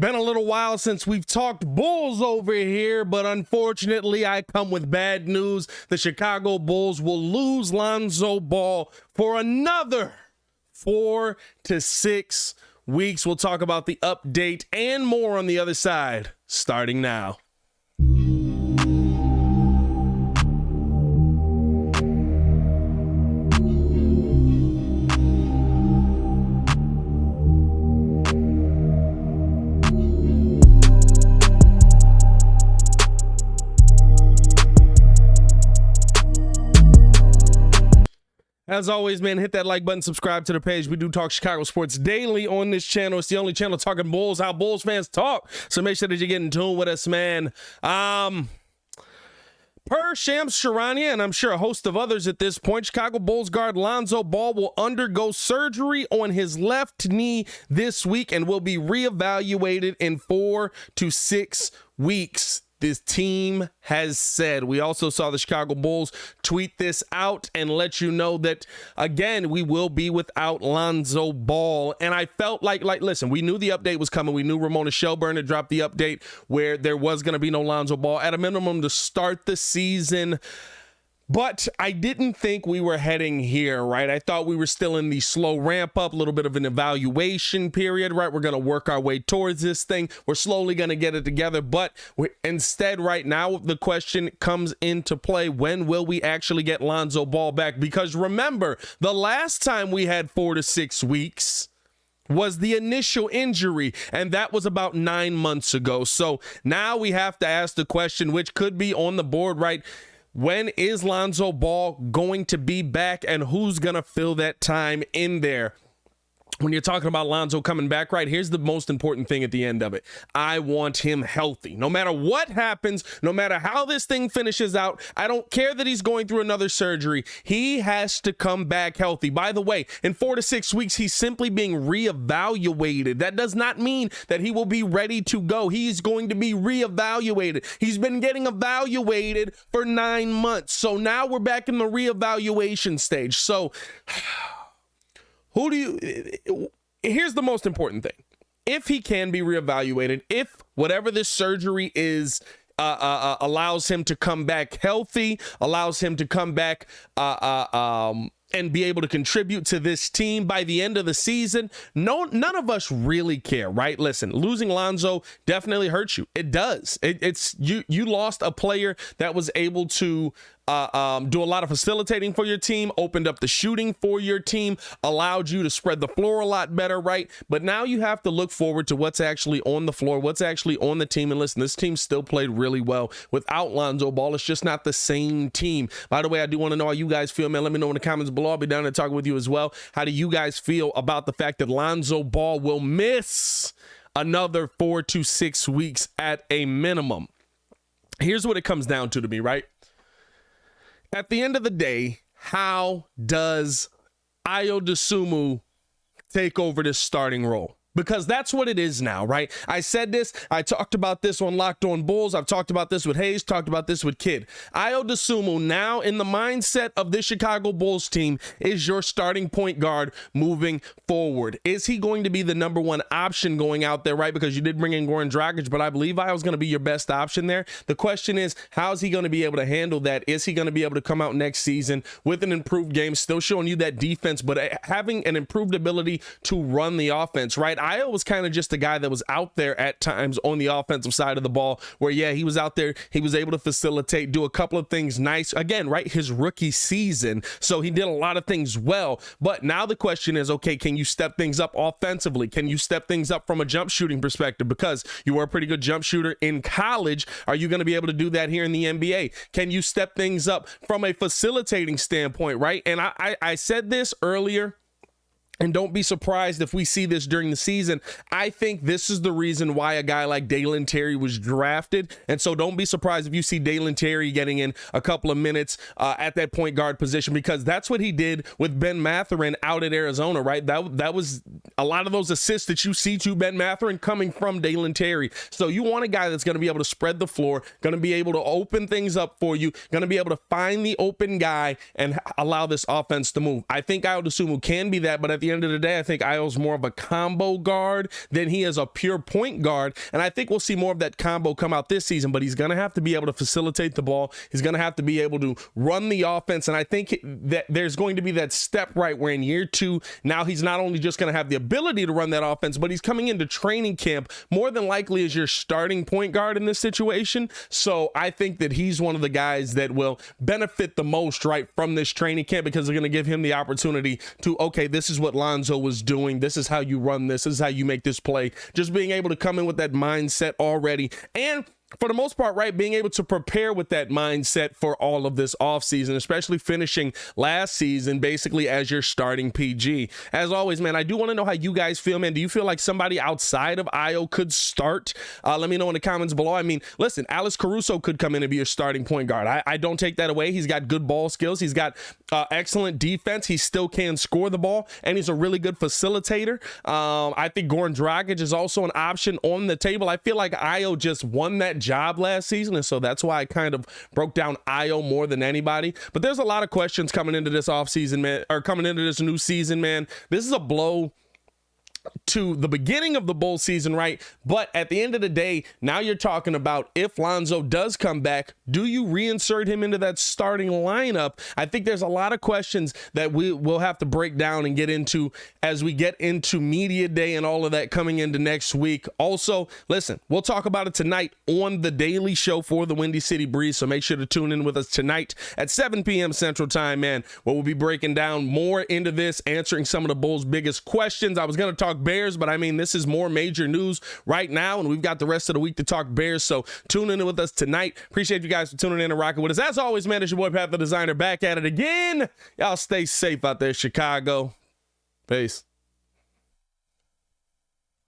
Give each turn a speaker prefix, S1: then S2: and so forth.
S1: Been a little while since we've talked Bulls over here, but unfortunately I come with bad news. The Chicago Bulls will lose Lonzo Ball for another 4 to 6 weeks. We'll talk about the update and more on the other side, starting now. As always, man, hit that like button, subscribe to the page. We do talk Chicago sports daily on this channel. It's the only channel talking Bulls, how Bulls fans talk. So make sure that you get in tune with us, man. Per Shams Charania, and I'm sure a host of others at this point, Chicago Bulls guard Lonzo Ball will undergo surgery on his left knee this week and will be reevaluated in 4 to 6 weeks. This team has said. We also saw the Chicago Bulls tweet this out and let you know that, again, we will be without Lonzo Ball. And I felt like listen, we knew the update was coming. We knew Ramona Shelburne had dropped the update where there was going to be no Lonzo Ball at a minimum to start the season. But I didn't think we were heading here, right? I thought we were still in the slow ramp up, a little bit of an evaluation period, right? We're going to work our way towards this thing. We're slowly going to get it together. But instead, right now, the question comes into play. When will we actually get Lonzo Ball back? Because remember, the last time we had 4 to 6 weeks was the initial injury, and that was about 9 months ago. So now we have to ask the question, which could be on the board, right? When is Lonzo Ball going to be back, and who's going to fill that time in there? When you're talking about Lonzo coming back, right, here's the most important thing at the end of it. I want him healthy. No matter what happens, no matter how this thing finishes out, I don't care that he's going through another surgery. He has to come back healthy. By the way, in 4 to 6 weeks, he's simply being reevaluated. That does not mean that he will be ready to go. He's going to be reevaluated. He's been getting evaluated for 9 months. So now we're back in the reevaluation stage. So here's the most important thing. If he can be reevaluated, if whatever this surgery is allows him to come back healthy, allows him to come back and be able to contribute to this team by the end of the season, none of us really care, right? Listen, losing Lonzo definitely hurts you. It does. It's you lost a player that was able to do a lot of facilitating for your team, opened up the shooting for your team, allowed you to spread the floor a lot better, right? But now you have to look forward to what's actually on the floor, what's actually on the team. And listen, this team still played really well without Lonzo Ball. It's just not the same team. By the way, I do want to know how you guys feel, man. Let me know in the comments below. I'll be down there talking with you as well. How do you guys feel about the fact that Lonzo Ball will miss another 4 to 6 weeks at a minimum? Here's what it comes down to me, right? At the end of the day, how does Ayo Dosunmu take over this starting role? Because that's what it is now, right? I said this. I talked about this on Locked On Bulls. I've talked about this with Hayes, talked about this with Kidd. Ayo Dosunmu, now in the mindset of this Chicago Bulls team, is your starting point guard moving forward. Is he going to be the number one option going out there, right? Because you did bring in Goran Dragic, but I believe Ayo's going to be your best option there. The question is, how is he going to be able to handle that? Is he going to be able to come out next season with an improved game, still showing you that defense, but having an improved ability to run the offense, right? Ayo was kind of just a guy that was out there at times on the offensive side of the ball where, yeah, he was out there. He was able to facilitate, do a couple of things nice. Again, right, his rookie season. So he did a lot of things well. But now the question is, okay, can you step things up offensively? Can you step things up from a jump shooting perspective? Because you were a pretty good jump shooter in college. Are you going to be able to do that here in the NBA? Can you step things up from a facilitating standpoint, right? And I said this earlier, and don't be surprised if we see this during the season. I think this is the reason why a guy like Dalen Terry was drafted. And so don't be surprised if you see Dalen Terry getting in a couple of minutes at that point guard position, because that's what he did with Ben Mathurin out at Arizona, right? That was a lot of those assists that you see to Ben Mathurin coming from Dalen Terry. So you want a guy that's going to be able to spread the floor, going to be able to open things up for you, going to be able to find the open guy and allow this offense to move. I think Ayo Dosunmu can be that, but at the the end of the day, I think Ayo's more of a combo guard than he is a pure point guard. And I think we'll see more of that combo come out this season, but he's going to have to be able to facilitate the ball. He's going to have to be able to run the offense. And I think that there's going to be that step right where in year 2, now he's not only just going to have the ability to run that offense, but he's coming into training camp more than likely as your starting point guard in this situation. So I think that he's one of the guys that will benefit the most right from this training camp, because they're going to give him the opportunity to, okay, this is what Lonzo was doing. This is how you run this. This is how you make this play. Just being able to come in with that mindset already. And for the most part, right, being able to prepare with that mindset for all of this offseason, especially finishing last season basically as your starting PG. As always, man, I do want to know how you guys feel, man. Do you feel like somebody outside of Ayo could start? Let me know in the comments below. I mean, listen, Alex Caruso could come in and be your starting point guard. I don't take that away. He's got good ball skills. He's got excellent defense. He still can score the ball, and he's a really good facilitator. I think Goran Dragic is also an option on the table. I feel like Ayo just won that job last season, and so that's why I kind of broke down Ayo more than anybody. But there's a lot of questions coming into this offseason, man, or coming into this new season, man. This is a blow to the beginning of the bowl season, right? But at the end of the day, now you're talking about, if Lonzo does come back, do you reinsert him into that starting lineup? I think there's a lot of questions that we will have to break down and get into as we get into media day and all of that coming into next week. Also, listen, we'll talk about it tonight on the daily show for the Windy City Breeze, so make sure to tune in with us tonight at 7 p.m. Central Time, man, where we'll be breaking down more into this, answering some of the Bulls' biggest questions. I was going to talk Bears, but I mean, this is more major news right now, and we've got the rest of the week to talk Bears, so tune in with us tonight. Appreciate you guys for tuning in and rocking with us. As always, man, it's your boy Pat the Designer back at it again. Y'all stay safe out there, Chicago. Peace.